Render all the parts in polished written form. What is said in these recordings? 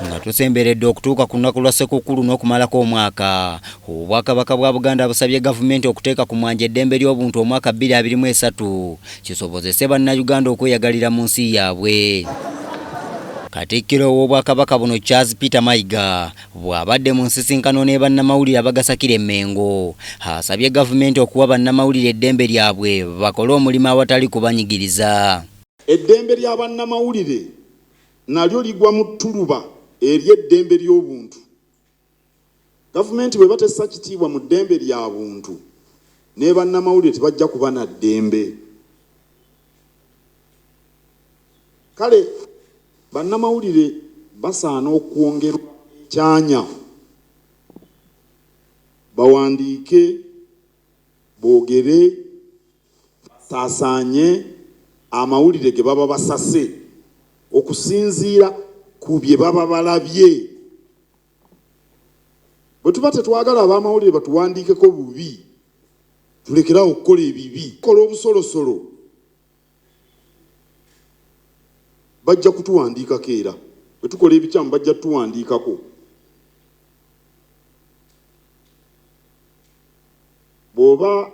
nga tusemberedde okutuuka ku lunaku lwa Ssekukkulu n'okumalako omwaka, Obwakabaka bwa Buganda busabye gavumenti okuteeka ku mwanja eddembe ly'obuntu omwaka 2023 kisobozese bannayuganda okweyagalira mu nsi yaabwe. Katikkiro w'Obwakabaka buno Charles Peter Mayiga bw'abadde mu nsisinkano ne bannamawulire abagasakira emmengo, asabye gavumenti okuwa bannamawulire eddembe lyabwe bakole omulimu awatali kubanyigiriza. Eddembe lya bannamawulire nalyo ligwa mu ttuluba ery'eddembe ly'obuntu. Gavumenti bwe batessa kitiibwa mu ddembe lya buntu ne bannamawulire tebajja kuba na ddembe. Kale bannamawulire basaana okwongerwa ekyanya, bawandiike, boogere, basaasaanye amawulire ge baba basase okusinziira ku bye baba balabye. Bwe tuba tetwagala ab'amawulire batuwandiikeko bubi, tulekerawo okukola ebibi, kola obusolosolo, bajja kutuwandiikako era. Bwe tukola ebikyamu bajja tuwandiikako. Bw'oba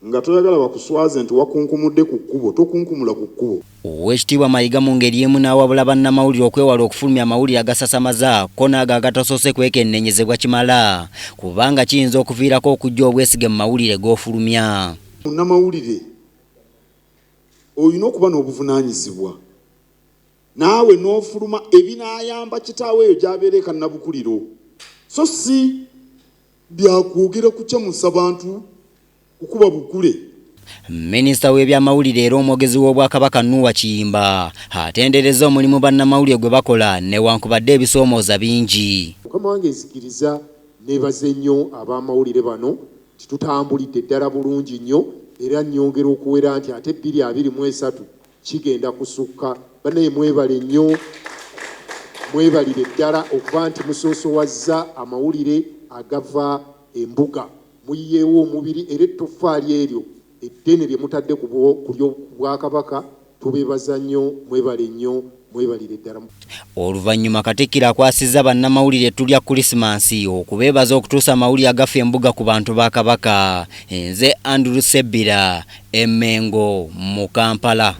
nga toyagala bakuswaze nti wakunkumudde ku kkubo, tokunkumula ku kkubo. Oweekitiibwa Mayiga mu ngeri emu n'awabula bannamawulire okwewala okufulumya amawulire agasasamaza ko n'ago agatasoose kwekennenyezebwa kimala, kubanga kiyinza okuviirako okujja obwesige mu mawulire g'ofulumya. Munnamawulire olina okuba n'obuvunaanyizibwa, naawe n'ofuluma ebinaayamba kitaawe eyo gy'abeera e Kannabukuliro, so si byakwogera kukyamusa bantu okuba bukule. Minisita w'ebyamawulire era omwogezi w'Obwakabaka Nuuwa Kiyimba atendereza omulimu bannamawulire gwe bakola newankubadde ebisoomooza bingi. Mukama wange nzikiriza neebaze nnyo ab'amawulire bano nti tutambulidde ddala bulungi nnyo, era nnyongera okuwera nti ate 2023 kigenda kusukka. Banaye mwebale nnyo, mwebalire ddala okuba nti musoosowazza amawulire agava embuga, muyiyeewo omubiri era ettoffaali eryo eddene lye mutadde ku Bwakabaka. Tubeebaza nnyo, mwebale nnyo, mwebalire ddala. Oluvannyuma Katikkiro akwasizza bannamawulire ettu lya Kulisimasi okubeebaza okutuusa amawulire agafa embuga ku bantu ba Kabaka. Nze Andrew Sebbira, Emmengo mu Kampala.